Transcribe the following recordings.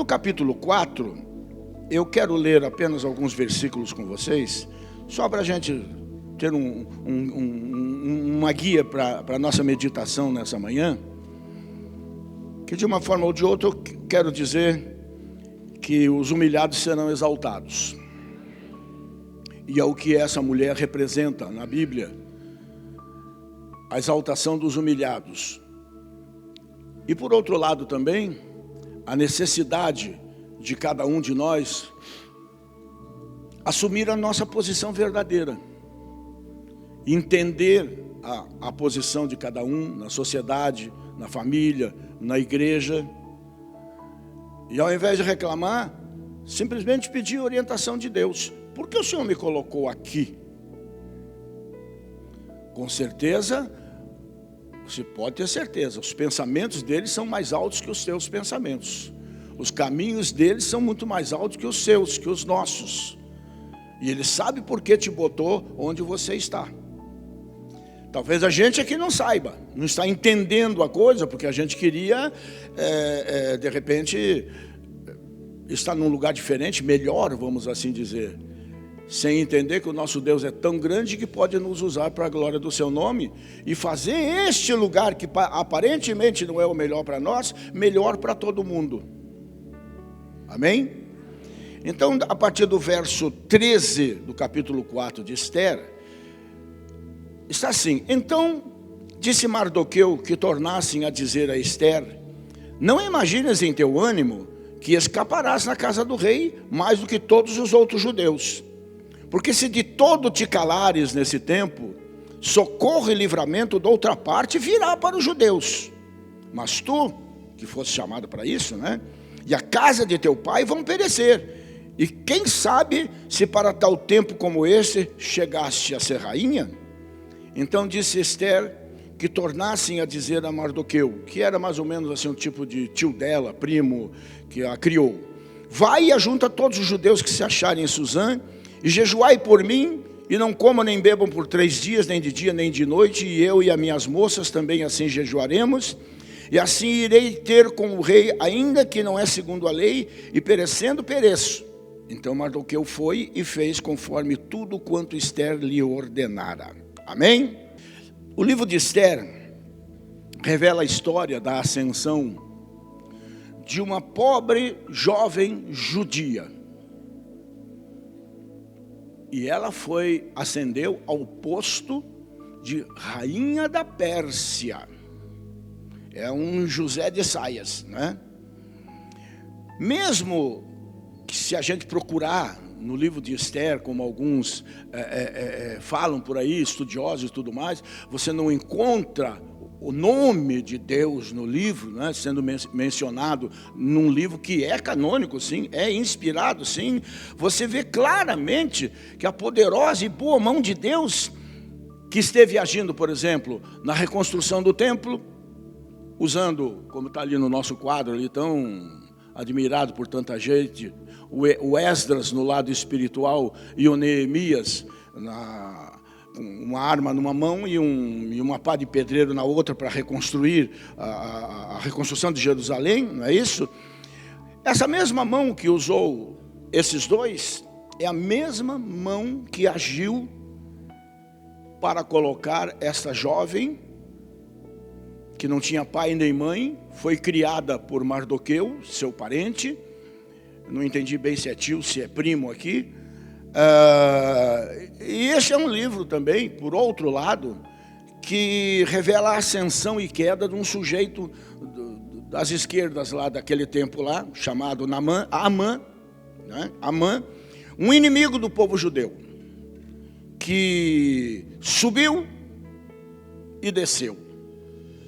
no capítulo 4, eu quero ler apenas alguns versículos com vocês, só para a gente ter uma guia para a nossa meditação nessa manhã, que de uma forma ou de outra eu quero dizer que os humilhados serão exaltados. E é o que essa mulher representa na Bíblia, a exaltação dos humilhados. E por outro lado também, a necessidade de cada um de nós assumir a nossa posição verdadeira, entender a posição de cada um na sociedade, na família, na igreja, e ao invés de reclamar, simplesmente pedir orientação de Deus. Por que o Senhor me colocou aqui? Com certeza, você pode ter certeza, os pensamentos deles são mais altos que os seus pensamentos. Os caminhos deles são muito mais altos que os seus, que os nossos. E Ele sabe por que te botou onde você está. Talvez a gente aqui não saiba, não está entendendo a coisa, porque a gente queria, de repente, estar num lugar diferente, melhor, vamos assim dizer. Sem entender que o nosso Deus é tão grande que pode nos usar para a glória do seu nome e fazer este lugar que aparentemente não é o melhor para nós, melhor para todo mundo. Amém? Então, a partir do verso 13 do capítulo 4 de Esther, está assim: então disse Mardoqueu que tornassem a dizer a Esther: não imagines em teu ânimo que escaparás na casa do rei mais do que todos os outros judeus. Porque se de todo te calares nesse tempo, socorro e livramento de outra parte virá para os judeus. Mas tu, que foste chamado para isso, né? E a casa de teu pai vão perecer. E quem sabe se para tal tempo como esse chegaste a ser rainha? Então disse Esther que tornassem a dizer a Mardoqueu, que era mais ou menos assim um tipo de tio dela, primo, que a criou: vai e ajunta todos os judeus que se acharem em Suzã, e jejuai por mim, e não comam nem bebam por 3 dias, nem de dia nem de noite, e eu e as minhas moças também assim jejuaremos, e assim irei ter com o rei, ainda que não é segundo a lei, e perecendo, pereço. Então Mardoqueu foi e fez conforme tudo quanto Esther lhe ordenara. Amém? O livro de Esther revela a história da ascensão de uma pobre jovem judia. E ela ascendeu ao posto de rainha da Pérsia. É um José de Saias, né? Mesmo que, se a gente procurar no livro de Esther, como alguns falam por aí, estudiosos e tudo mais, você não encontra o nome de Deus no livro, né, sendo mencionado num livro que é canônico, sim, é inspirado, sim. Você vê claramente que a poderosa e boa mão de Deus, que esteve agindo, por exemplo, na reconstrução do templo, usando, como está ali no nosso quadro, ali tão admirado por tanta gente, o Esdras no lado espiritual e o Neemias com uma arma numa mão e uma pá de pedreiro na outra para reconstruir a reconstrução de Jerusalém, não é isso? Essa mesma mão que usou esses dois é a mesma mão que agiu para colocar essa jovem, que não tinha pai nem mãe, foi criada por Mardoqueu, seu parente. Não entendi bem se é tio, se é primo aqui. E esse é um livro também, por outro lado, que revela a ascensão e queda de um sujeito das esquerdas lá daquele tempo lá, chamado Amã, né? Amã, um inimigo do povo judeu, que subiu e desceu,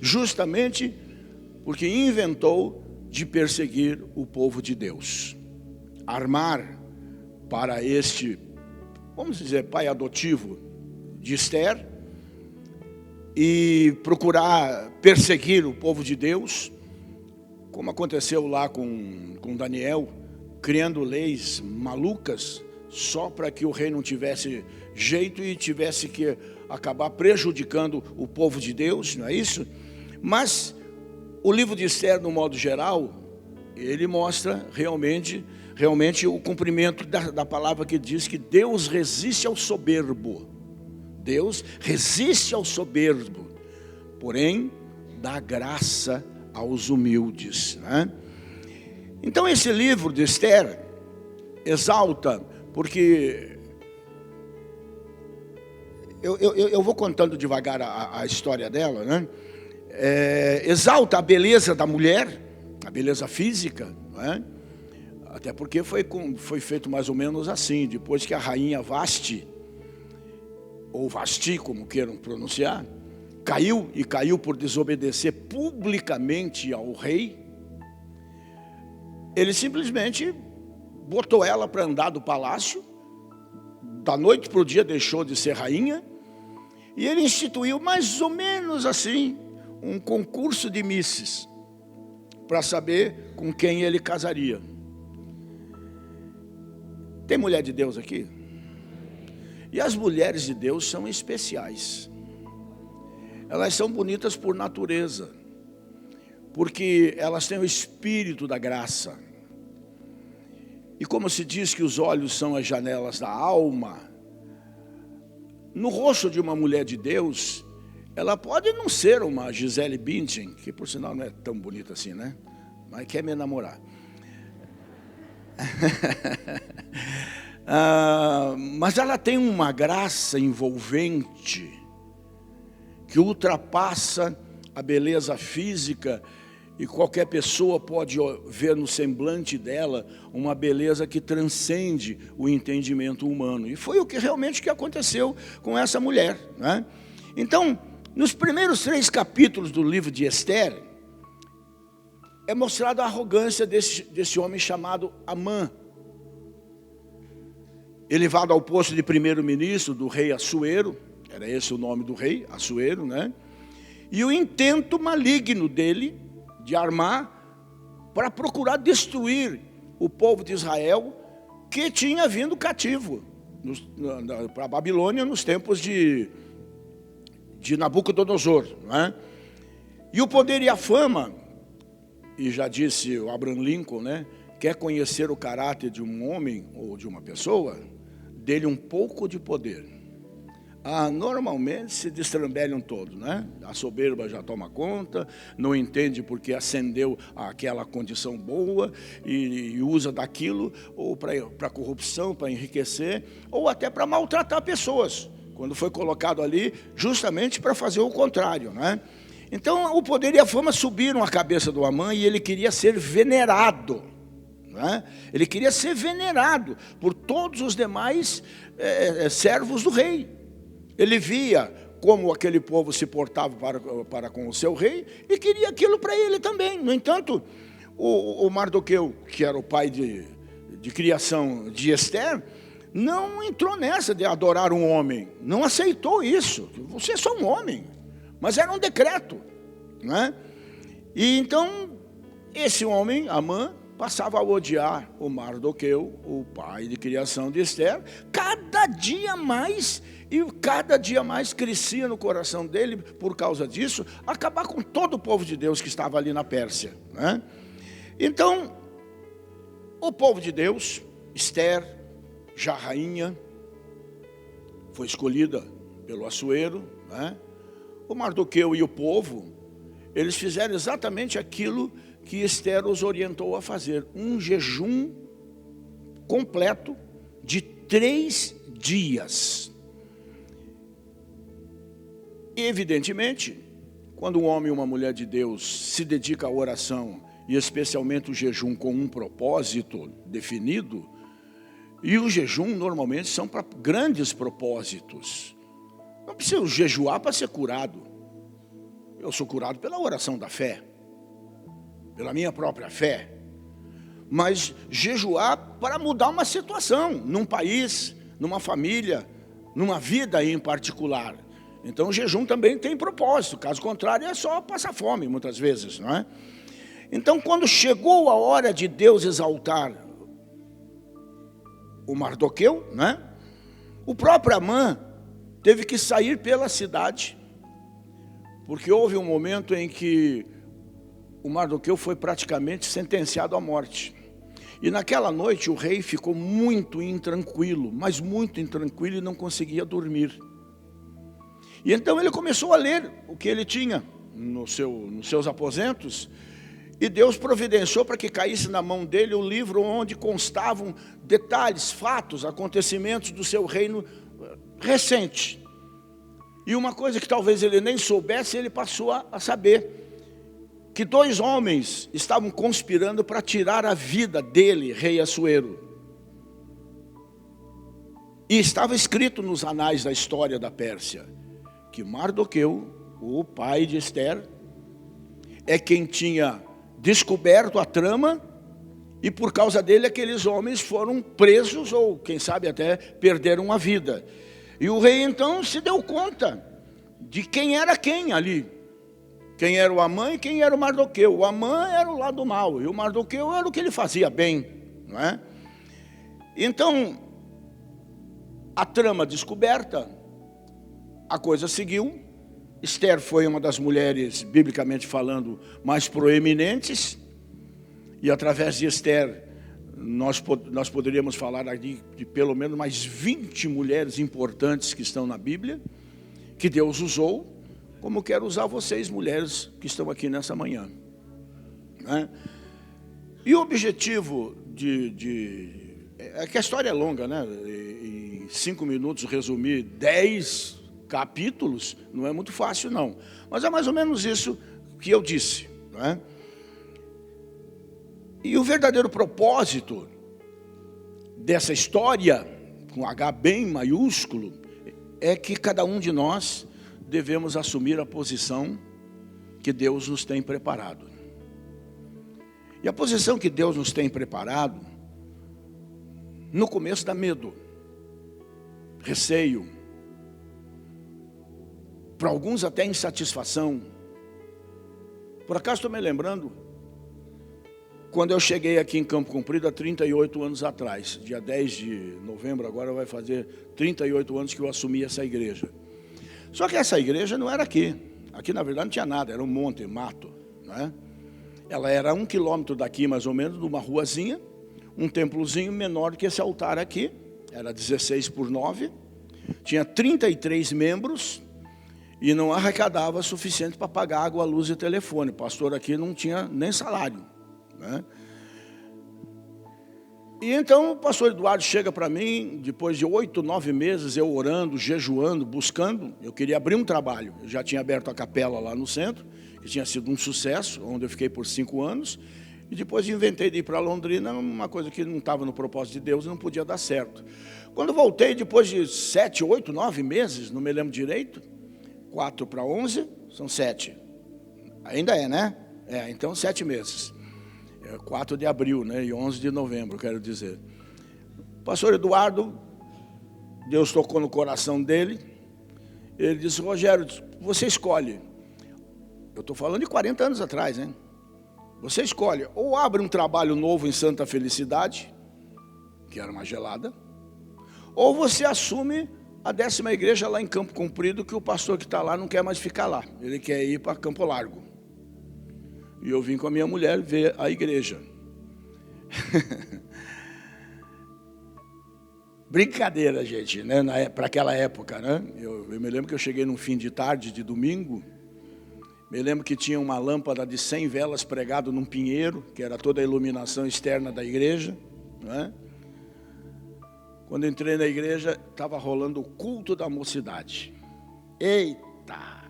justamente porque inventou de perseguir o povo de Deus, armar para este, vamos dizer, pai adotivo de Esther, e procurar perseguir o povo de Deus, como aconteceu lá com Daniel, criando leis malucas, só para que o rei não tivesse jeito e tivesse que acabar prejudicando o povo de Deus, não é isso? Mas o livro de Esther, no modo geral, ele mostra realmente o cumprimento da palavra que diz que Deus resiste ao soberbo. Deus resiste ao soberbo, porém dá graça aos humildes, né? Então esse livro de Esther exalta, porque eu vou contando devagar a história dela, né? Exalta a beleza da mulher, a beleza física, né? Até porque foi feito mais ou menos assim, depois que a rainha Vasti, ou Vasti, como queiram pronunciar, caiu por desobedecer publicamente ao rei, ele simplesmente botou ela para andar do palácio, da noite para o dia deixou de ser rainha, e ele instituiu mais ou menos assim, um concurso de misses, para saber com quem ele casaria. Tem mulher de Deus aqui? E as mulheres de Deus são especiais. Elas são bonitas por natureza, porque elas têm o espírito da graça. E como se diz que os olhos são as janelas da alma, no rosto de uma mulher de Deus, ela pode não ser uma Gisele Bündchen, que por sinal não é tão bonita assim, né? Mas quer me namorar. Mas ela tem uma graça envolvente que ultrapassa a beleza física, e qualquer pessoa pode ver no semblante dela uma beleza que transcende o entendimento humano. E foi o que realmente aconteceu com essa mulher, né? Então, nos primeiros 3 capítulos do livro de Esther, é mostrada a arrogância desse homem chamado Amã. Elevado ao posto de primeiro-ministro do rei Assuero, era esse o nome do rei, Assuero, né? E o intento maligno dele de armar para procurar destruir o povo de Israel, que tinha vindo cativo para a Babilônia nos tempos de Nabucodonosor, né? E o poder e a fama, e já disse o Abraham Lincoln, né? Quer conhecer o caráter de um homem ou de uma pessoa? Dele um pouco de poder. Normalmente se destrambelham todos, né? A soberba já toma conta, não entende porque ascendeu aquela condição boa e usa daquilo ou para corrupção, para enriquecer, ou até para maltratar pessoas, quando foi colocado ali justamente para fazer o contrário, né? Então o poder e a fama subiram a cabeça do Amã e ele queria ser venerado, né? Ele queria ser venerado por todos os demais servos do rei. Ele via como aquele povo se portava para com o seu rei e queria aquilo para ele também. No entanto, o Mardoqueu, que era o pai de criação de Esther, não entrou nessa de adorar um homem, não aceitou isso. Você é só um homem, mas era um decreto, né? E então, esse homem, Amã, passava a odiar o Mardoqueu, o pai de criação de Esther, cada dia mais crescia no coração dele, por causa disso, acabar com todo o povo de Deus que estava ali na Pérsia, né? Então, o povo de Deus, Esther, já rainha, foi escolhida pelo Assuero, né? O Mardoqueu e o povo, eles fizeram exatamente aquilo que Esther os orientou a fazer, um jejum completo de 3 dias. Evidentemente, quando um homem e uma mulher de Deus se dedicam à oração, e especialmente o jejum com um propósito definido, e o jejum normalmente são para grandes propósitos. Não precisa jejuar para ser curado. Eu sou curado pela oração da fé, pela minha própria fé. Mas jejuar para mudar uma situação, num país, numa família, numa vida em particular. Então o jejum também tem propósito, caso contrário é só passar fome muitas vezes, não é? Então quando chegou a hora de Deus exaltar o Mardoqueu, né? O próprio Amã teve que sair pela cidade, porque houve um momento em que o Mardoqueu foi praticamente sentenciado à morte. E naquela noite o rei ficou muito intranquilo, mas muito intranquilo, e não conseguia dormir. E então ele começou a ler o que ele tinha nos seus aposentos, e Deus providenciou para que caísse na mão dele o livro onde constavam detalhes, fatos, acontecimentos do seu reino recente. E uma coisa que talvez ele nem soubesse, ele passou a saber: que 2 homens estavam conspirando para tirar a vida dele, rei Assuero. E estava escrito nos anais da história da Pérsia que Mardoqueu, o pai de Ester, é quem tinha descoberto a trama, e por causa dele aqueles homens foram presos, ou quem sabe até perderam a vida. E o rei então se deu conta de quem era quem ali. Quem era o Amã e quem era o Mardoqueu. O Amã era o lado mal, e o Mardoqueu era o que ele fazia bem, não é? Então, a trama descoberta, a coisa seguiu. Ester foi uma das mulheres, biblicamente falando, mais proeminentes, e através de Ester, nós poderíamos falar aqui de pelo menos mais 20 mulheres importantes que estão na Bíblia, que Deus usou, como quero usar vocês, mulheres que estão aqui nessa manhã, né? E o objetivo é que a história é longa, né? Em 5 minutos resumir 10 capítulos não é muito fácil, não. Mas é mais ou menos isso que eu disse, né? E o verdadeiro propósito dessa história, com H bem maiúsculo, é que cada um de nós devemos assumir a posição que Deus nos tem preparado. E a posição que Deus nos tem preparado, no começo dá medo, receio, para alguns até insatisfação. Por acaso estou me lembrando, quando eu cheguei aqui em Campo Comprido há 38 anos atrás, dia 10 de novembro, agora vai fazer 38 anos que eu assumi essa igreja. Só que essa igreja não era aqui. Aqui, na verdade, não tinha nada, era um monte, mato, né? Ela era 1 quilômetro daqui, mais ou menos, numa ruazinha, um templozinho menor do que esse altar aqui, era 16 por 9, tinha 33 membros, e não arrecadava o suficiente para pagar água, luz e telefone. O pastor aqui não tinha nem salário, né? E então o pastor Eduardo chega para mim, depois de 8, 9 meses, eu orando, jejuando, buscando. Eu queria abrir um trabalho. Eu já tinha aberto a capela lá no centro, que tinha sido um sucesso, onde eu fiquei por 5 anos. E depois inventei de ir para Londrina, uma coisa que não estava no propósito de Deus e não podia dar certo. Quando voltei, depois de 7, 8, 9 meses, não me lembro direito, 4 para 11, são 7. Ainda é, né? Então 7 meses. 4 de abril, né? E 11 de novembro, quero dizer. Pastor Eduardo, Deus tocou no coração dele. Ele disse: Rogério, você escolhe. Eu estou falando de 40 anos atrás, hein? Você escolhe, ou abre um trabalho novo em Santa Felicidade, que era uma gelada, ou você assume a 10ª igreja lá em Campo Comprido, que o pastor que está lá não quer mais ficar lá. Ele quer ir para Campo Largo. E eu vim com a minha mulher ver a igreja. Brincadeira, gente, né? Para aquela época, né? Eu me lembro que eu cheguei num fim de tarde de domingo. Me lembro que tinha uma lâmpada de 100 velas pregado num pinheiro, que era toda a iluminação externa da igreja, né? Quando entrei na igreja, estava rolando o culto da mocidade. Eita!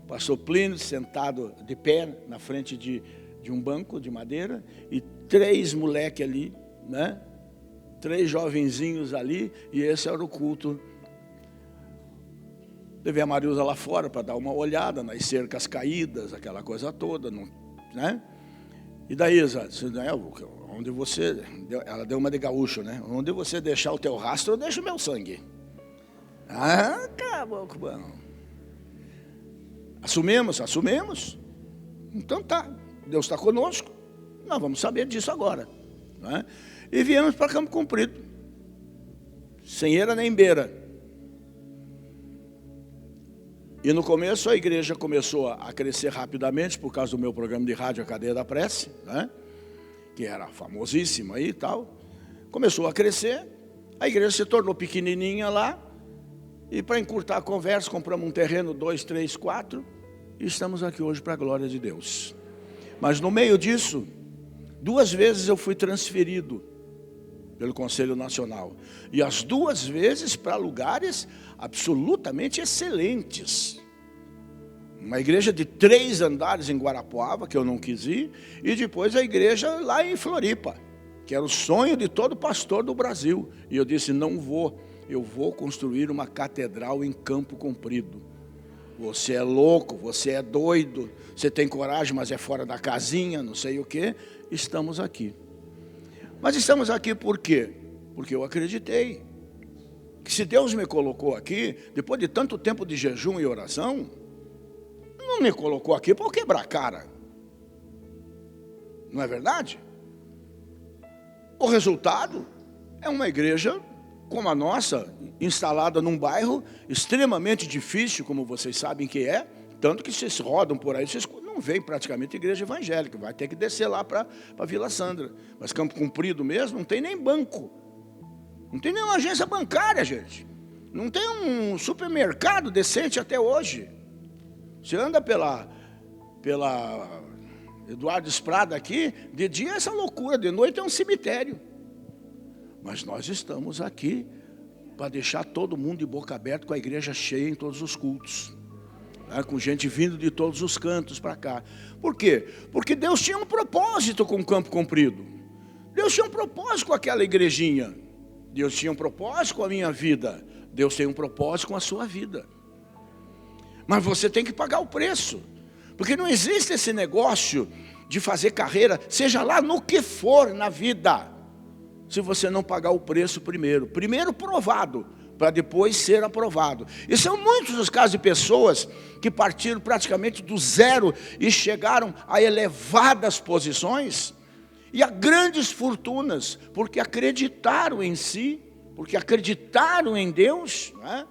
O pastor Plínio sentado de pé na frente de um banco de madeira, e 3 moleques ali, né? 3 jovenzinhos ali, e esse era o culto. Levei a Marilza lá fora para dar uma olhada nas cercas caídas, aquela coisa toda, né? E daí, Isa, onde você... Ela deu uma de gaúcho, né? Onde você deixar o teu rastro, eu deixo o meu sangue. Ah, acabou, bom. Assumimos. Então tá, Deus está conosco, nós vamos saber disso agora, né? E viemos para Campo Comprido, sem eira nem beira. E no começo a igreja começou a crescer rapidamente por causa do meu programa de rádio, A Cadeia da Prece, né? Que era famosíssimo aí e tal. Começou a crescer, a igreja se tornou pequenininha lá, e para encurtar a conversa, compramos um terreno, 2, 3, 4, e estamos aqui hoje para a glória de Deus. Mas no meio disso, 2 vezes eu fui transferido pelo Conselho Nacional, e as 2 vezes para lugares absolutamente excelentes. Uma igreja de 3 andares em Guarapuava, que eu não quis ir, e depois a igreja lá em Floripa, que era o sonho de todo pastor do Brasil. E eu disse, não vou, eu vou construir uma catedral em Campo Comprido. Você é louco, você é doido, você tem coragem, mas é fora da casinha, não sei o quê. Estamos aqui. Mas estamos aqui por quê? Porque eu acreditei que se Deus me colocou aqui, depois de tanto tempo de jejum e oração, não me colocou aqui para eu quebrar a cara. Não é verdade? O resultado é uma igreja como a nossa, instalada num bairro extremamente difícil, como vocês sabem que é, tanto que vocês rodam por aí, vocês não veem praticamente igreja evangélica, vai ter que descer lá para Vila Sandra. Mas Campo Comprido mesmo, não tem nem banco, não tem nenhuma agência bancária, gente. Não tem um supermercado decente até hoje. Você anda pela Eduardo Esprada aqui, de dia é essa loucura, de noite é um cemitério. Mas nós estamos aqui para deixar todo mundo de boca aberta, com a igreja cheia em todos os cultos, né? Com gente vindo de todos os cantos para cá. Por quê? Porque Deus tinha um propósito com o Campo Comprido. Deus tinha um propósito com aquela igrejinha. Deus tinha um propósito com a minha vida. Deus tem um propósito com a sua vida. Mas você tem que pagar o preço. Porque não existe esse negócio de fazer carreira, seja lá no que for na vida, se você não pagar o preço primeiro. Primeiro provado, para depois ser aprovado. E são muitos os casos de pessoas que partiram praticamente do zero e chegaram a elevadas posições e a grandes fortunas, porque acreditaram em si, porque acreditaram em Deus, né?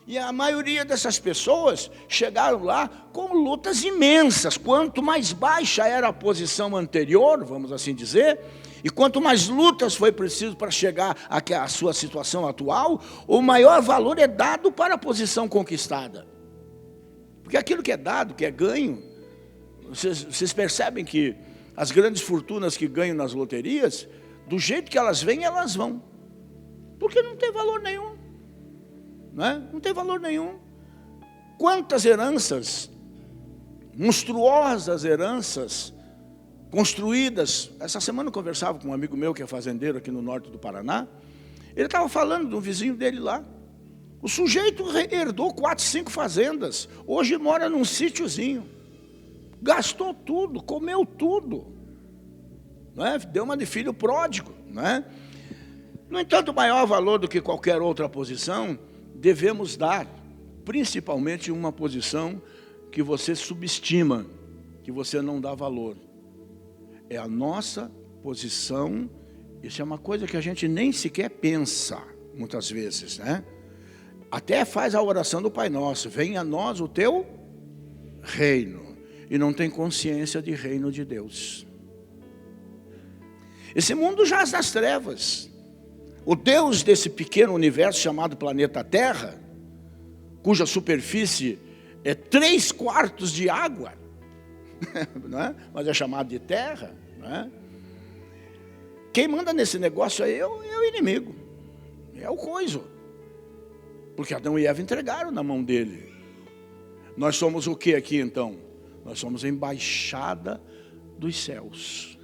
E a maioria dessas pessoas chegaram lá com lutas imensas. Quanto mais baixa era a posição anterior, vamos assim dizer, e quanto mais lutas foi preciso para chegar à sua situação atual, o maior valor é dado para a posição conquistada. Porque aquilo que é dado, que é ganho, vocês percebem que as grandes fortunas que ganham nas loterias, do jeito que elas vêm, elas vão. Porque não tem valor nenhum. Não tem valor nenhum. Quantas heranças, monstruosas heranças, construídas. Essa semana eu conversava com um amigo meu que é fazendeiro aqui no norte do Paraná. Ele estava falando de um vizinho dele lá. O sujeito herdou 4, 5 fazendas. Hoje mora num sítiozinho. Gastou tudo, comeu tudo. Deu uma de filho pródigo. No entanto, o maior valor do que qualquer outra posição devemos dar, principalmente uma posição que você subestima, que você não dá valor. É a nossa posição. Isso é uma coisa que a gente nem sequer pensa, muitas vezes, Até faz a oração do Pai Nosso, venha a nós o teu reino, e não tem consciência de reino de Deus. Esse mundo jaz nas trevas. O Deus desse pequeno universo chamado planeta Terra, cuja superfície é 3/4 de água, mas é chamado de terra, Quem manda nesse negócio aí é o inimigo, é o coiso, porque Adão e Eva entregaram na mão dele. Nós somos o que aqui então? Nós somos a embaixada dos céus.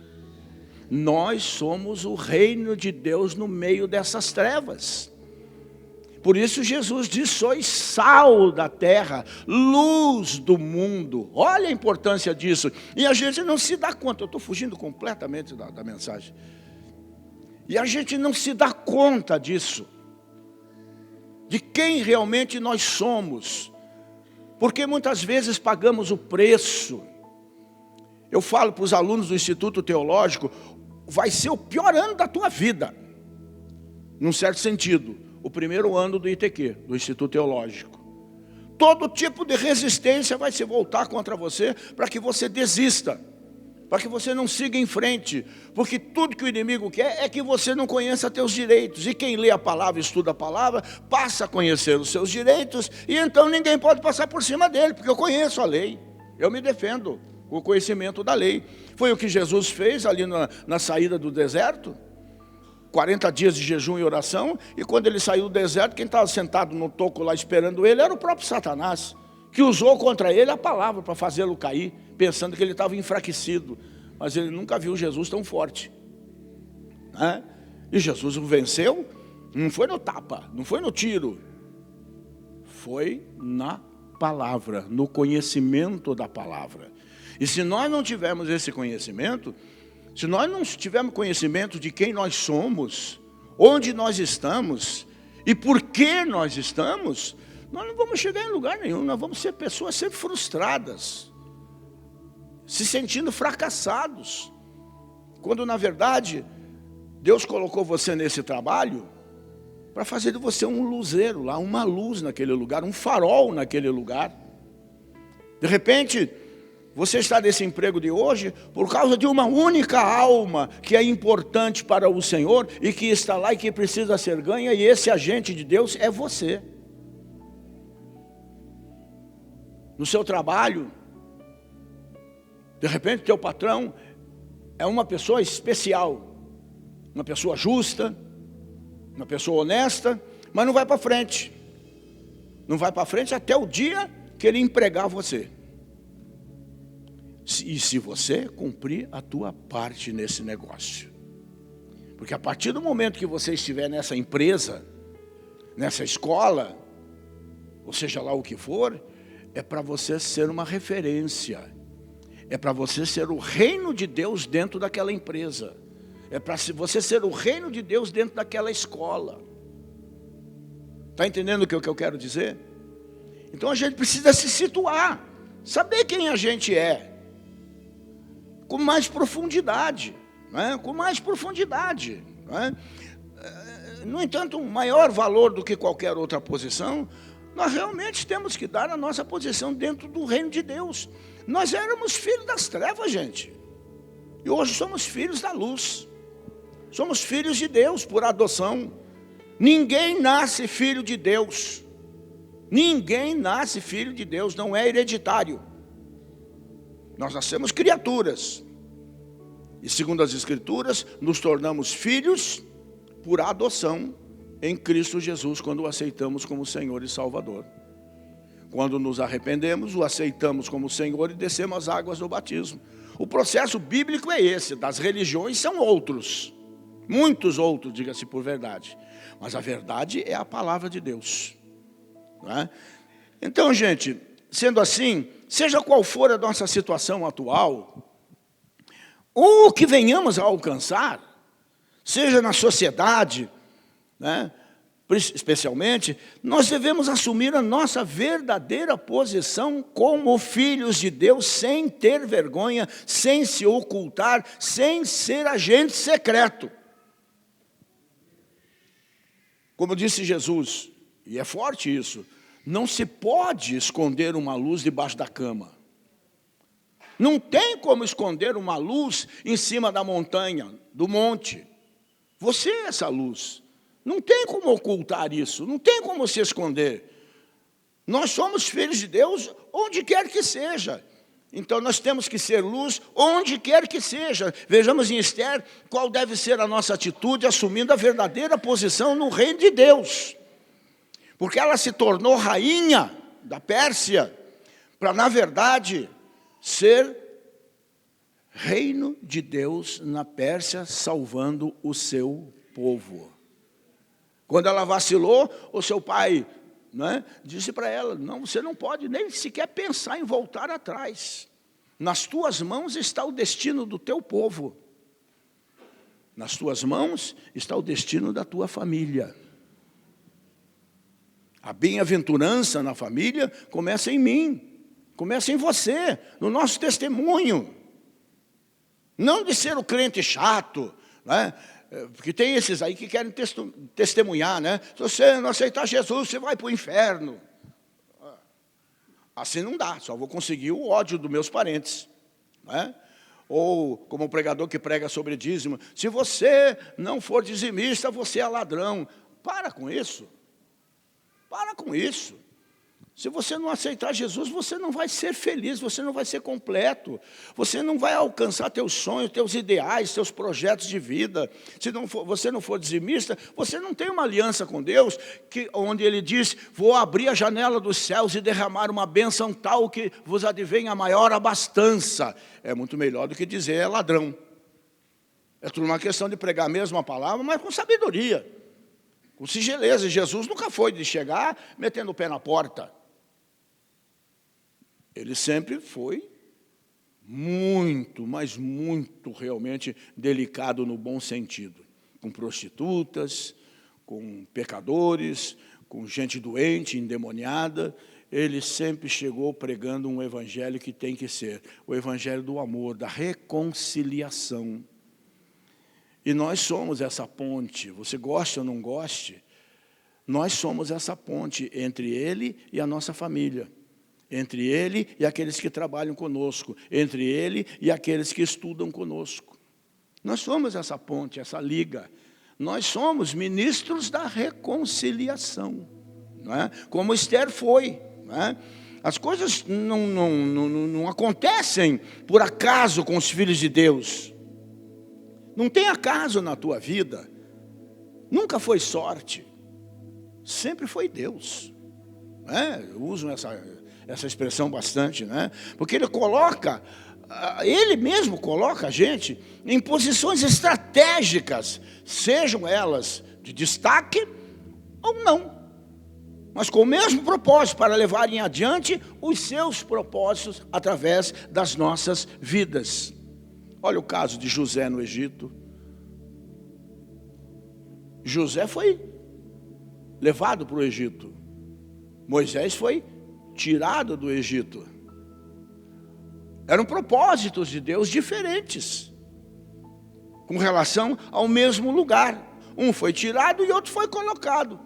Nós somos o reino de Deus no meio dessas trevas. Por isso Jesus diz, sois sal da terra, luz do mundo. Olha a importância disso. E a gente não se dá conta. Eu estou fugindo completamente da mensagem. E a gente não se dá conta disso. De quem realmente nós somos. Porque muitas vezes pagamos o preço. Eu falo para os alunos do Instituto Teológico, vai ser o pior ano da tua vida, num certo sentido, o primeiro ano do ITQ, do Instituto Teológico. todo tipo de resistência vai se voltar contra você para que você desista, para que você não siga em frente, porque tudo que o inimigo quer é que você não conheça teus direitos, e quem lê a palavra, estuda a palavra, passa a conhecer os seus direitos, e então ninguém pode passar por cima dele, porque eu conheço a lei, eu me defendo com o conhecimento da lei. Foi o que Jesus fez ali na saída do deserto, 40 dias de jejum e oração, e quando ele saiu do deserto, quem estava sentado no toco lá esperando ele era o próprio Satanás, que usou contra ele a palavra para fazê-lo cair, pensando que ele estava enfraquecido, mas ele nunca viu Jesus tão forte, né? E Jesus o venceu, não foi no tapa, não foi no tiro, foi na palavra, no conhecimento da palavra. E se nós não tivermos esse conhecimento, se nós não tivermos conhecimento de quem nós somos, onde nós estamos e por que nós estamos, nós não vamos chegar em lugar nenhum, nós vamos ser pessoas sempre frustradas, se sentindo fracassados, quando na verdade Deus colocou você nesse trabalho para fazer de você um luzeiro lá, uma luz naquele lugar, um farol naquele lugar. De repente, você está nesse emprego de hoje por causa de uma única alma que é importante para o Senhor e que está lá e que precisa ser ganha, e esse agente de Deus é você. No seu trabalho, de repente teu patrão é uma pessoa especial, uma pessoa justa, uma pessoa honesta, mas não vai para frente. Não vai para frente até o dia que ele empregar você. E se você cumprir a tua parte nesse negócio. Porque a partir do momento que você estiver nessa empresa, nessa escola, ou seja lá o que for, é para você ser uma referência. É para você ser o reino de Deus dentro daquela empresa. É para você ser o reino de Deus dentro daquela escola. Está entendendo o que eu quero dizer? Então a gente precisa se situar, saber quem a gente é, com mais profundidade, né? Com mais profundidade, né? No entanto, um maior valor do que qualquer outra posição, nós realmente temos que dar a nossa posição dentro do reino de Deus. Nós éramos filhos das trevas, gente, e hoje somos filhos da luz. Somos filhos de Deus por adoção. Ninguém nasce filho de Deus. Ninguém nasce filho de Deus, não é hereditário. Nós nascemos criaturas. E segundo as Escrituras, nos tornamos filhos por adoção em Cristo Jesus, quando o aceitamos como Senhor e Salvador. Quando nos arrependemos, o aceitamos como Senhor e descemos as águas do batismo. O processo bíblico é esse, das religiões são outros. Muitos outros, diga-se por verdade. Mas a verdade é a palavra de Deus. Não é? Então, gente, sendo assim, seja qual for a nossa situação atual, ou o que venhamos a alcançar, seja na sociedade, né, especialmente, nós devemos assumir a nossa verdadeira posição como filhos de Deus, sem ter vergonha, sem se ocultar, sem ser agente secreto. Como disse Jesus, e é forte isso, não se pode esconder uma luz debaixo da cama. Não tem como esconder uma luz em cima da montanha, do monte. Você é essa luz. Não tem como ocultar isso, não tem como se esconder. Nós somos filhos de Deus onde quer que seja. Então nós temos que ser luz onde quer que seja. Vejamos em Esther qual deve ser a nossa atitude assumindo a verdadeira posição no reino de Deus. Porque ela se tornou rainha da Pérsia para, na verdade, ser reino de Deus na Pérsia, salvando o seu povo. Quando ela vacilou, o seu pai, né, disse para ela, não, você não pode nem sequer pensar em voltar atrás. Nas tuas mãos está o destino do teu povo. Nas tuas mãos está o destino da tua família. A bem-aventurança na família começa em mim, começa em você, no nosso testemunho. Não de ser o crente chato, né? Porque tem esses aí que querem testemunhar, né? Se você não aceitar Jesus, você vai para o inferno. Assim não dá, só vou conseguir o ódio dos meus parentes. Não é? Ou como o pregador que prega sobre dízimo, se você não for dizimista, você é ladrão. Para com isso. Para com isso. Se você não aceitar Jesus, você não vai ser feliz, você não vai ser completo. Você não vai alcançar teus sonhos, teus ideais, teus projetos de vida. Se você não for dizimista, você não tem uma aliança com Deus, onde Ele diz, vou abrir a janela dos céus e derramar uma bênção tal que vos advenha a maior abastança. É muito melhor do que dizer é ladrão. É tudo uma questão de pregar a mesma palavra, mas com sabedoria, com singeleza. Jesus nunca foi de chegar metendo o pé na porta. Ele sempre foi muito, mas muito realmente delicado no bom sentido. Com prostitutas, com pecadores, com gente doente, endemoniada. Ele sempre chegou pregando um evangelho que tem que ser o evangelho do amor, da reconciliação. E nós somos essa ponte, você goste ou não goste, nós somos essa ponte entre ele e a nossa família. Entre ele e aqueles que trabalham conosco, entre ele e aqueles que estudam conosco. Nós somos essa ponte, essa liga. Nós somos ministros da reconciliação, não é? Como Esther foi. Não é? As coisas não acontecem por acaso com os filhos de Deus. Não tem acaso na tua vida. Nunca foi sorte. Sempre foi Deus. Não é? Eu uso essa expressão bastante, né? Porque Ele mesmo coloca a gente em posições estratégicas, sejam elas de destaque ou não, mas com o mesmo propósito, para levarem adiante os seus propósitos através das nossas vidas. Olha o caso de José no Egito. José foi levado para o Egito. Moisés foi tirado do Egito. Eram propósitos de Deus diferentes, com relação ao mesmo lugar. Um foi tirado e outro foi colocado.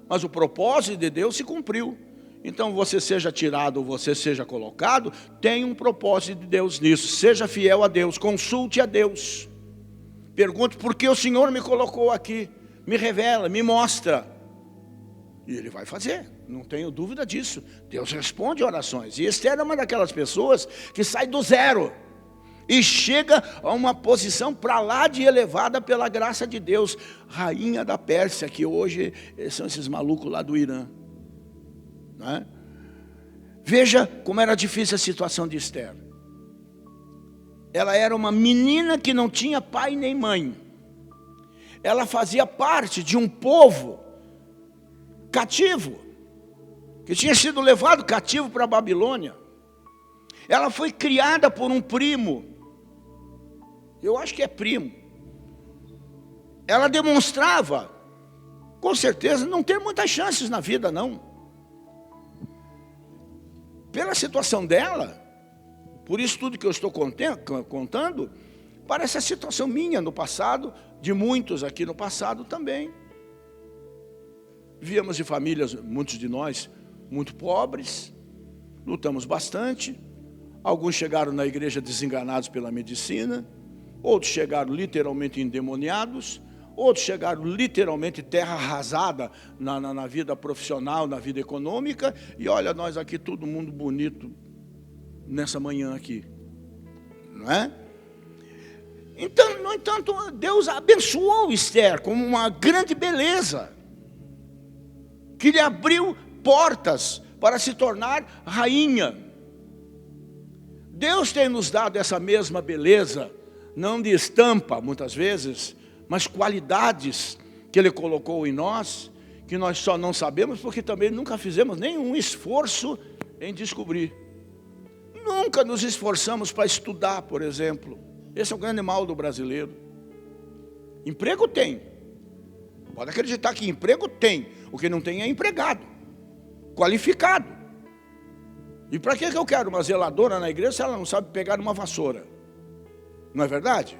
Mas o propósito de Deus se cumpriu. Então, você seja tirado ou você seja colocado, tem um propósito de Deus nisso. Seja fiel a Deus, consulte a Deus. Pergunte por que o Senhor me colocou aqui. Me revela, me mostra. E Ele vai fazer, não tenho dúvida disso. Deus responde orações. E Esther é uma daquelas pessoas que sai do zero e chega a uma posição para lá de elevada pela graça de Deus. Rainha da Pérsia, que hoje são esses malucos lá do Irã. Não é? Veja como era difícil a situação de Esther. Ela era uma menina que não tinha pai nem mãe. Ela fazia parte de um povo cativo, que tinha sido levado cativo para a Babilônia. Ela foi criada por um primo, eu acho que é primo. Ela demonstrava, com certeza, não ter muitas chances na vida, não. Pela situação dela, por isso tudo que eu estou contando, parece a situação minha no passado, de muitos aqui no passado também. Viemos de famílias, muitos de nós, muito pobres, lutamos bastante. Alguns chegaram na igreja desenganados pela medicina, outros chegaram literalmente endemoniados, outros chegaram literalmente terra arrasada na vida profissional, na vida econômica. E olha nós aqui, todo mundo bonito, nessa manhã aqui, não é? Então, no entanto, Deus abençoou Esther como uma grande beleza, que lhe abriu portas para se tornar rainha. Deus tem nos dado essa mesma beleza, não de estampa muitas vezes, mas qualidades que Ele colocou em nós, que nós só não sabemos porque também nunca fizemos nenhum esforço em descobrir. Nunca nos esforçamos para estudar, por exemplo. Esse é o grande mal do brasileiro. Emprego tem. Pode acreditar que emprego tem. O que não tem é empregado, qualificado. E para que eu quero uma zeladora na igreja se ela não sabe pegar uma vassoura? Não é verdade?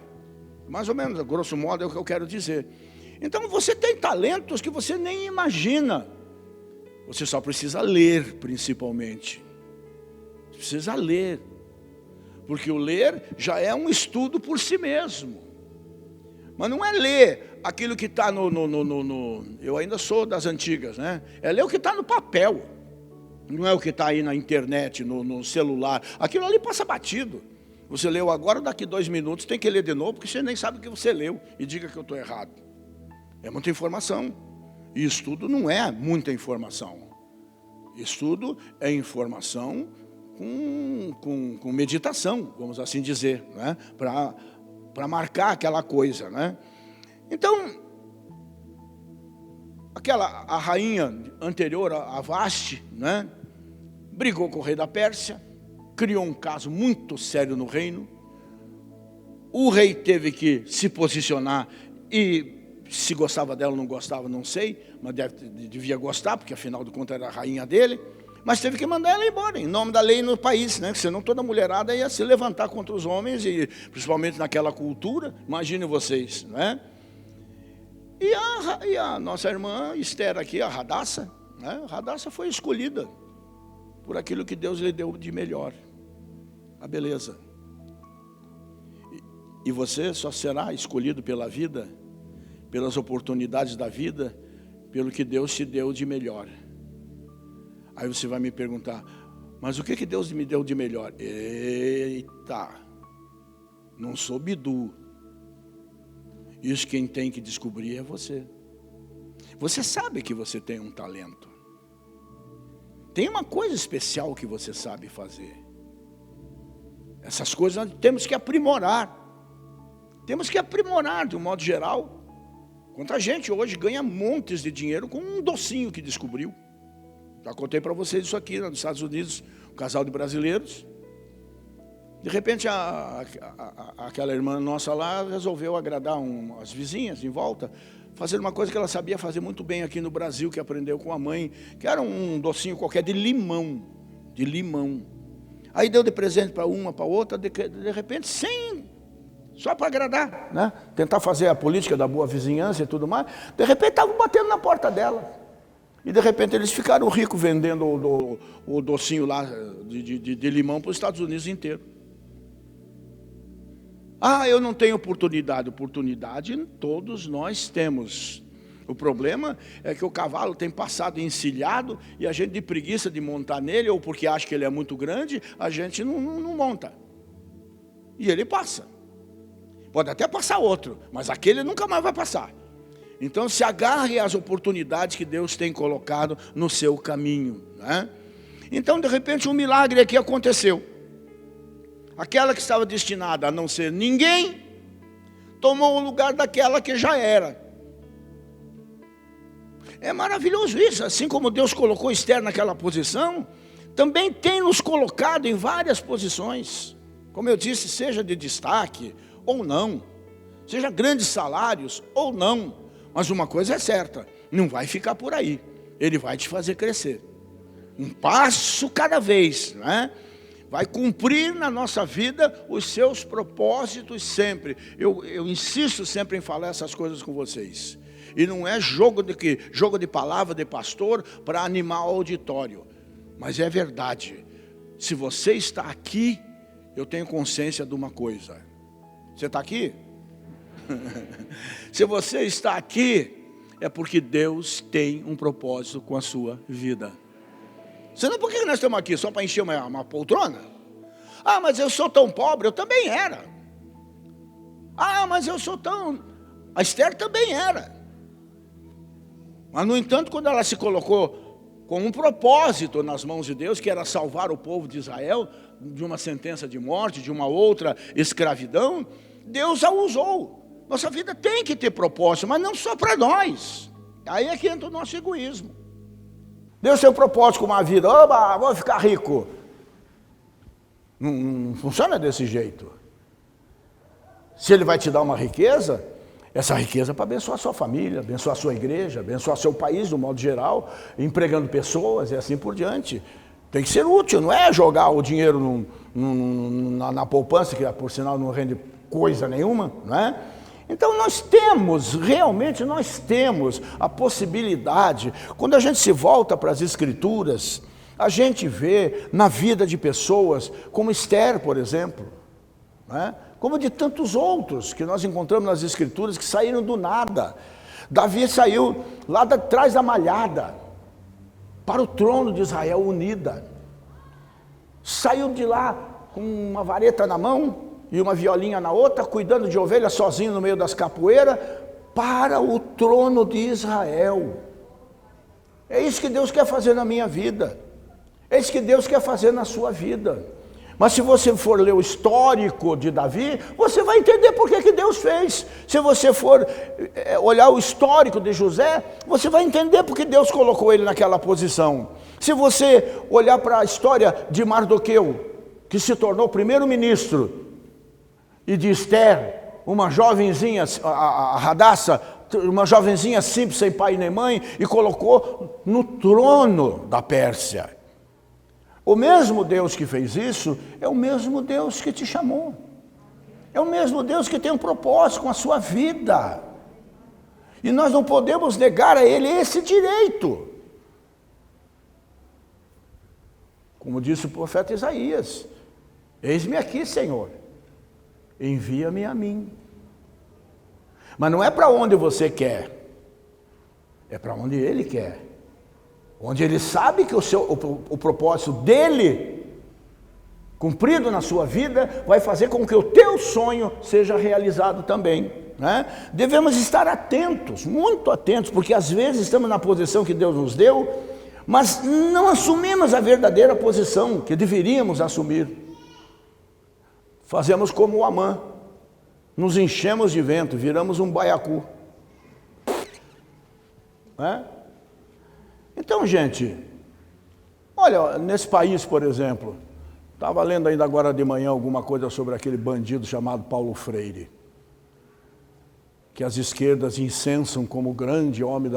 Mais ou menos, a grosso modo, é o que eu quero dizer. Então você tem talentos que você nem imagina. Você só precisa ler, principalmente. Você precisa ler. Porque o ler já é um estudo por si mesmo. Mas não é ler aquilo que está eu ainda sou das antigas, né? É ler o que está no papel. Não é o que está aí na internet, no celular. Aquilo ali passa batido. Você leu agora, daqui 2 minutos tem que ler de novo, porque você nem sabe o que você leu. E diga que eu estou errado. É muita informação. E estudo não é muita informação. Estudo é informação com meditação, vamos assim dizer, né? Para marcar aquela coisa, né? Então, a rainha anterior, a Vasti, né? Brigou com o rei da Pérsia, criou um caso muito sério no reino. O rei teve que se posicionar e se gostava dela ou não gostava, não sei, mas devia gostar, porque afinal de contas era a rainha dele. Mas teve que mandar ela embora, em nome da lei no país, né? Senão toda mulherada ia se levantar contra os homens, e principalmente naquela cultura, imaginem vocês, né? E a nossa irmã Esther aqui, a Radassa, né? A Radassa foi escolhida por aquilo que Deus lhe deu de melhor, a beleza. E você só será escolhido pela vida, pelas oportunidades da vida, pelo que Deus te deu de melhor. Aí você vai me perguntar, mas o que Deus me deu de melhor? Eita, não sou bidu. Isso quem tem que descobrir é você. Você sabe que você tem um talento. Tem uma coisa especial que você sabe fazer. Essas coisas nós temos que aprimorar. Temos que aprimorar de um modo geral. Quanta gente hoje ganha montes de dinheiro com um docinho que descobriu. Já contei para vocês isso aqui, nos Estados Unidos, um casal de brasileiros. De repente, aquela irmã nossa lá resolveu agradar as vizinhas em volta, fazendo uma coisa que ela sabia fazer muito bem aqui no Brasil, que aprendeu com a mãe, que era um docinho qualquer de limão. Aí deu de presente para uma, para outra, de repente, só para agradar, né? Tentar fazer a política da boa vizinhança e tudo mais. De repente, estavam batendo na porta dela. E de repente eles ficaram ricos vendendo o docinho lá de limão para os Estados Unidos inteiro. Ah, eu não tenho oportunidade. Oportunidade todos nós temos. O problema é que o cavalo tem passado encilhado e a gente de preguiça de montar nele, ou porque acha que ele é muito grande, a gente não monta. E ele passa. Pode até passar outro, mas aquele nunca mais vai passar. Então se agarre às oportunidades que Deus tem colocado no seu caminho, né? Então de repente um milagre aqui aconteceu. Aquela que estava destinada a não ser ninguém, tomou o lugar daquela que já era. É maravilhoso isso, assim como Deus colocou Esther naquela posição, também tem nos colocado em várias posições. Como eu disse, seja de destaque ou não, seja grandes salários ou não. Mas uma coisa é certa, não vai ficar por aí. Ele vai te fazer crescer. Um passo cada vez, né? Vai cumprir na nossa vida os seus propósitos sempre. Eu insisto sempre em falar essas coisas com vocês. E não é jogo de palavra de pastor para animar o auditório. Mas é verdade. Se você está aqui, eu tenho consciência de uma coisa. Você está aqui? Se você está aqui, é porque Deus tem um propósito com a sua vida. Senão por que nós estamos aqui? Só para encher uma poltrona? Ah, mas eu sou tão pobre, eu também era. Ah, mas eu sou tão... A Esther também era. Mas no entanto, quando ela se colocou com um propósito nas mãos de Deus, que era salvar o povo de Israel de uma sentença de morte, de uma outra escravidão, Deus a usou. Nossa vida tem que ter propósito, mas não só para nós. Aí é que entra o nosso egoísmo. Deus tem um propósito com uma vida. Oba, vou ficar rico. Não funciona desse jeito. Se Ele vai te dar uma riqueza, essa riqueza é para abençoar a sua família, abençoar a sua igreja, abençoar seu país, no modo geral, empregando pessoas e assim por diante. Tem que ser útil, não é jogar o dinheiro na poupança, que por sinal não rende coisa nenhuma, não é? Então realmente nós temos a possibilidade, quando a gente se volta para as Escrituras, A gente vê na vida de pessoas como Esther, por exemplo, né? Como de tantos outros que nós encontramos nas Escrituras que saíram do nada. Davi saiu lá de trás da malhada para o trono de Israel unida. Saiu de lá com uma vareta na mão e uma violinha na outra, cuidando de ovelhas sozinho no meio das capoeiras, para o trono de Israel. É isso que Deus quer fazer na minha vida. É isso que Deus quer fazer na sua vida. Mas se você for ler o histórico de Davi, você vai entender por que Deus fez. Se você for olhar o histórico de José, você vai entender por que Deus colocou ele naquela posição. Se você olhar para a história de Mardoqueu, que se tornou primeiro-ministro, e de Esther, uma jovenzinha, a Hadassah, uma jovenzinha simples, sem pai nem mãe, e colocou no trono da Pérsia. O mesmo Deus que fez isso, é o mesmo Deus que te chamou. É o mesmo Deus que tem um propósito com a sua vida. E nós não podemos negar a Ele esse direito. Como disse o profeta Isaías: eis-me aqui, Senhor, envia-me a mim. Mas não é para onde você quer, é para onde Ele quer. Onde Ele sabe que o propósito dEle, cumprido na sua vida, vai fazer com que o teu sonho seja realizado também, né? Devemos estar atentos, muito atentos, porque às vezes estamos na posição que Deus nos deu, mas não assumimos a verdadeira posição que deveríamos assumir. Fazemos como o Amã, nos enchemos de vento, viramos um baiacu, né? Então, gente, olha, nesse país, por exemplo, estava lendo ainda agora de manhã alguma coisa sobre aquele bandido chamado Paulo Freire, que as esquerdas incensam como o grande homem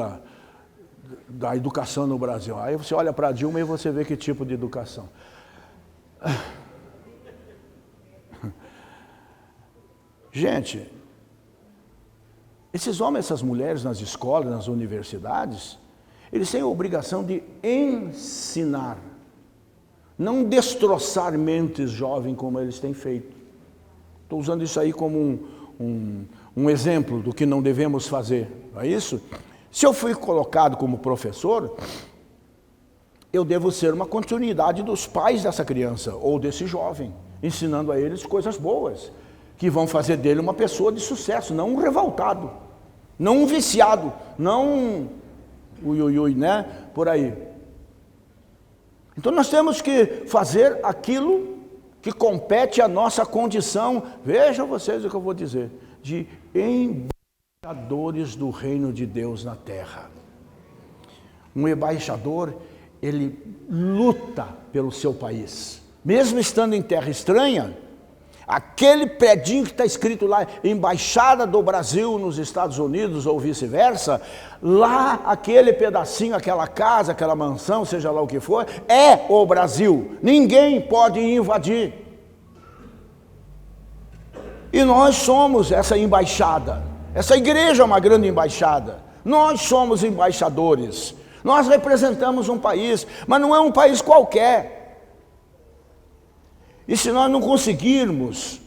da educação no Brasil. Aí você olha para Dilma e você vê que tipo de educação. Gente, esses homens, essas mulheres nas escolas, nas universidades, eles têm a obrigação de ensinar, não destroçar mentes jovens como eles têm feito. Estou usando isso aí como um exemplo do que não devemos fazer, não é isso? Se eu fui colocado como professor, eu devo ser uma continuidade dos pais dessa criança ou desse jovem, ensinando a eles coisas boas, que vão fazer dele uma pessoa de sucesso, não um revoltado, não um viciado, não né? Por aí. Então nós temos que fazer aquilo que compete à nossa condição, vejam vocês o que eu vou dizer, de embaixadores do reino de Deus na terra. Um embaixador, ele luta pelo seu país, mesmo estando em terra estranha. Aquele predinho que está escrito lá, Embaixada do Brasil nos Estados Unidos ou vice-versa, lá aquele pedacinho, aquela casa, aquela mansão, seja lá o que for, é o Brasil. Ninguém pode invadir. E nós somos essa embaixada. Essa igreja é uma grande embaixada. Nós somos embaixadores. Nós representamos um país, mas não é um país qualquer. E se nós não conseguirmos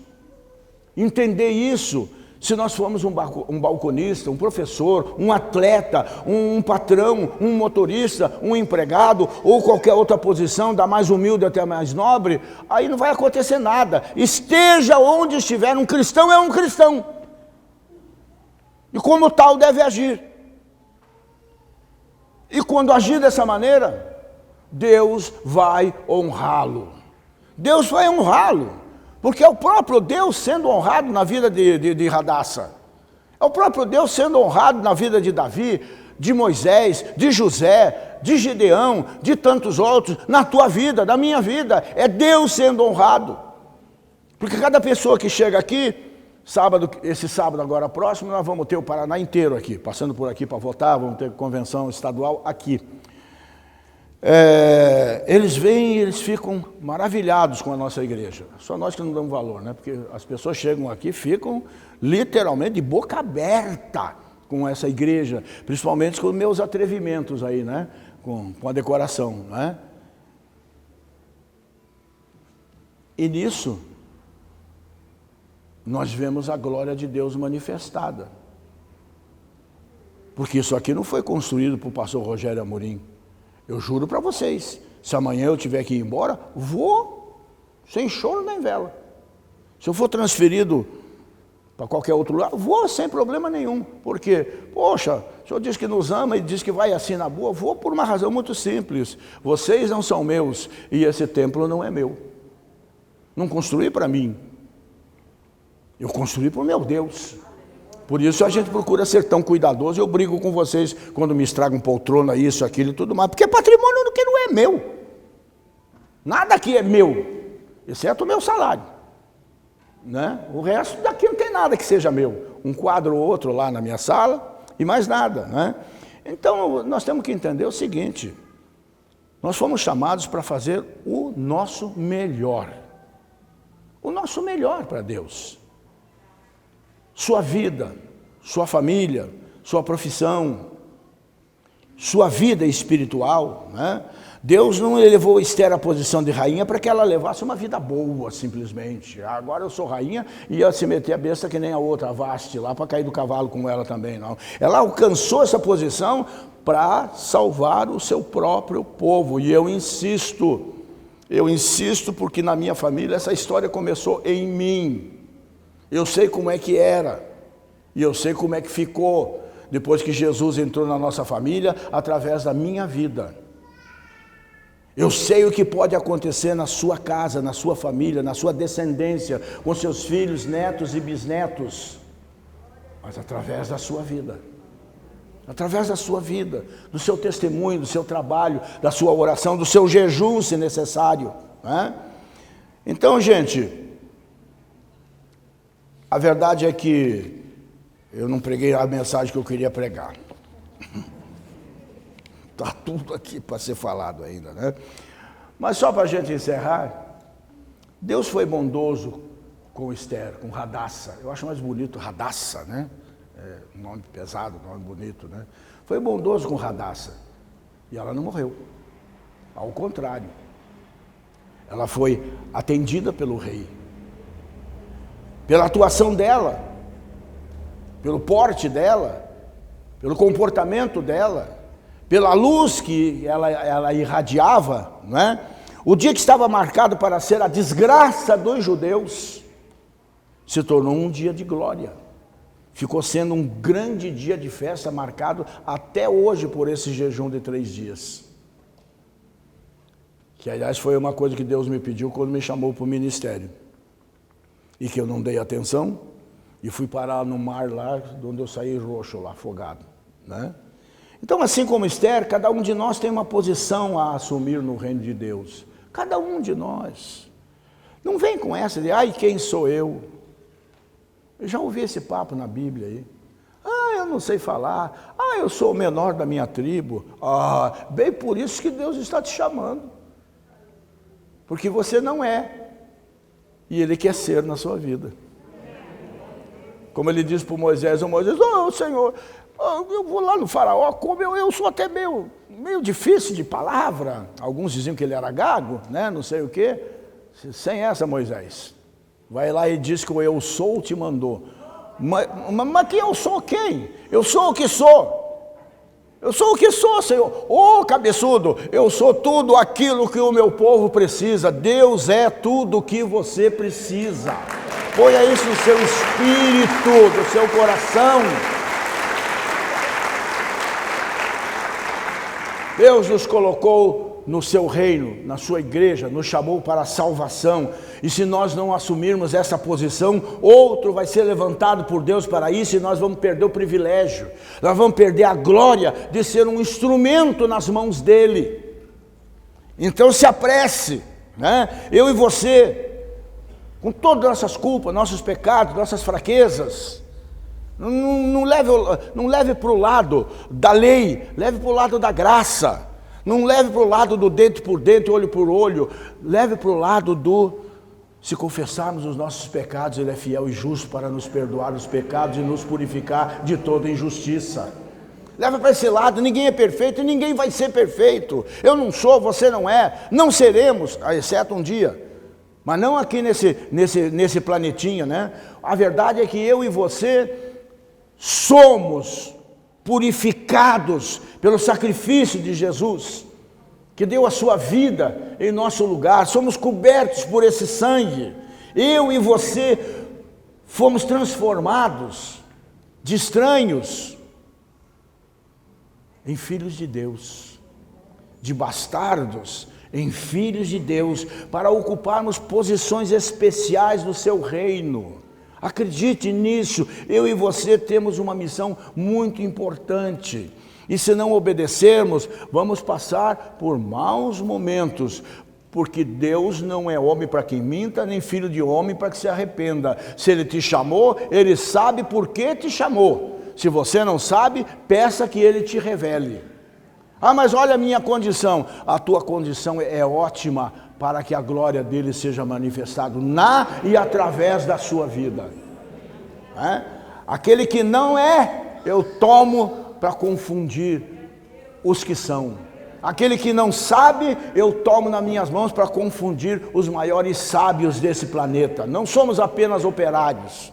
entender isso, se nós formos um balconista, um professor, um atleta, um patrão, um motorista, um empregado, ou qualquer outra posição, da mais humilde até a mais nobre, aí não vai acontecer nada. Esteja onde estiver, um cristão é um cristão. E como tal deve agir. E quando agir dessa maneira, Deus vai honrá-lo. Deus vai honrá-lo, porque é o próprio Deus sendo honrado na vida de Hadassah. É o próprio Deus sendo honrado na vida de Davi, de Moisés, de José, de Gideão, de tantos outros, na tua vida, na minha vida. É Deus sendo honrado. Porque cada pessoa que chega aqui, esse sábado agora próximo, nós vamos ter o Paraná inteiro aqui, passando por aqui para votar, vamos ter convenção estadual aqui. Eles vêm e eles ficam maravilhados com a nossa igreja. Só nós que não damos valor, né? Porque as pessoas chegam aqui e ficam literalmente de boca aberta com essa igreja, principalmente com os meus atrevimentos aí, né? Com a decoração, né? E nisso, nós vemos a glória de Deus manifestada. Porque isso aqui não foi construído por pastor Rogério Amorim. Eu juro para vocês, se amanhã eu tiver que ir embora, vou sem choro nem vela. Se eu for transferido para qualquer outro lugar, vou sem problema nenhum. Porque, poxa, o senhor diz que nos ama e diz que vai assim na boa, vou por uma razão muito simples. Vocês não são meus e esse templo não é meu. Não construí para mim. Eu construí para o meu Deus. Por isso a gente procura ser tão cuidadoso. Eu brigo com vocês quando me estragam poltrona, isso, aquilo e tudo mais. Porque é patrimônio que não é meu. Nada aqui é meu, exceto o meu salário. Né? O resto daqui não tem nada que seja meu. Um quadro ou outro lá na minha sala e mais nada. Né? Então nós temos que entender o seguinte. Nós fomos chamados para fazer o nosso melhor. O nosso melhor para Deus. Sua vida, sua família, sua profissão, sua vida espiritual, né? Deus não elevou Esther à posição de rainha para que ela levasse uma vida boa, simplesmente. Agora eu sou rainha e ia se meter a besta que nem a outra, a Vasti, lá para cair do cavalo com ela também, não. Ela alcançou essa posição para salvar o seu próprio povo. E eu insisto porque na minha família essa história começou em mim. Eu sei como é que era, e eu sei como é que ficou, depois que Jesus entrou na nossa família, através da minha vida. Eu sei o que pode acontecer na sua casa, na sua família, na sua descendência, com seus filhos, netos e bisnetos, mas através da sua vida. Através da sua vida, do seu testemunho, do seu trabalho, da sua oração, do seu jejum, se necessário. Né? Então, gente... A verdade é que eu não preguei a mensagem que eu queria pregar. Está tudo aqui para ser falado ainda, né? Mas só para a gente encerrar, Deus foi bondoso com Esther, com Radassa. Eu acho mais bonito Radassa, né? É um nome pesado, um nome bonito, né? Foi bondoso com Radassa. E ela não morreu. Ao contrário. Ela foi atendida pelo rei. Pela atuação dela, pelo porte dela, pelo comportamento dela, pela luz que ela irradiava, não é? O dia que estava marcado para ser a desgraça dos judeus, se tornou um dia de glória. Ficou sendo um grande dia de festa, marcado até hoje por esse jejum de 3 dias. Que, aliás, foi uma coisa que Deus me pediu quando me chamou para o ministério. E que eu não dei atenção, e fui parar no mar lá, onde eu saí roxo lá, afogado. Né? Então, assim como Esther, cada um de nós tem uma posição a assumir no reino de Deus. Cada um de nós. Não vem com essa de, ai, quem sou eu? Eu já ouvi esse papo na Bíblia aí. Ah, eu não sei falar. Ah, eu sou o menor da minha tribo. Ah, bem por isso que Deus está te chamando. Porque você não é. E Ele quer ser na sua vida. Como Ele disse para Moisés, oh, Senhor, eu vou lá no faraó, como eu sou até meio difícil de palavra. Alguns diziam que ele era gago, né? Não sei o quê. Sem essa, Moisés. Vai lá e diz que o eu sou te mandou. Mas que eu sou quem? Eu sou o que sou. Eu sou o que sou, Senhor. Ô, cabeçudo, eu sou tudo aquilo que o meu povo precisa. Deus é tudo o que você precisa. Ponha isso no seu espírito, no seu coração. Deus nos colocou no seu reino, na sua igreja, nos chamou para a salvação. E se nós não assumirmos essa posição, outro vai ser levantado por Deus para isso e nós vamos perder o privilégio. Nós vamos perder a glória de ser um instrumento nas mãos dele. Então se apresse, né? Eu e você, com todas as nossas culpas, nossos pecados, nossas fraquezas, não leve para o lado da lei, leve para o lado da graça. Não leve para o lado do dente por dente, olho por olho. Leve para o lado do... Se confessarmos os nossos pecados, Ele é fiel e justo para nos perdoar os pecados e nos purificar de toda injustiça. Leva para esse lado. Ninguém é perfeito e ninguém vai ser perfeito. Eu não sou, você não é. Não seremos, exceto um dia. Mas não aqui nesse planetinha, né? A verdade é que eu e você somos purificados pelo sacrifício de Jesus, que deu a sua vida em nosso lugar. Somos cobertos por esse sangue. Eu e você fomos transformados de estranhos em filhos de Deus, de bastardos em filhos de Deus, para ocuparmos posições especiais no seu reino. Acredite nisso. Eu e você temos uma missão muito importante, e se não obedecermos, vamos passar por maus momentos, porque Deus não é homem para que minta, nem filho de homem para que se arrependa. Se Ele te chamou, Ele sabe por que te chamou. Se você não sabe, peça que Ele te revele. Ah, mas olha a minha condição. A tua condição é ótima para que a glória dele seja manifestada na e através da sua vida. Aquele que não é, eu tomo para confundir os que são. Aquele que não sabe, eu tomo nas minhas mãos para confundir os maiores sábios desse planeta. Não somos apenas operários,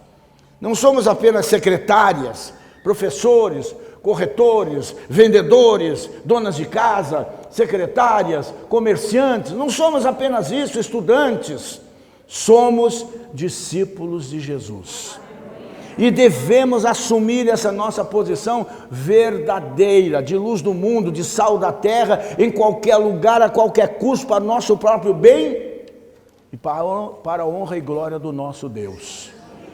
não somos apenas secretárias, professores, corretores, vendedores, donas de casa, secretárias, comerciantes. Não somos apenas isso, estudantes. Somos discípulos de Jesus. E devemos assumir essa nossa posição verdadeira, de luz do mundo, de sal da terra, em qualquer lugar, a qualquer custo, para nosso próprio bem e para a honra e glória do nosso Deus.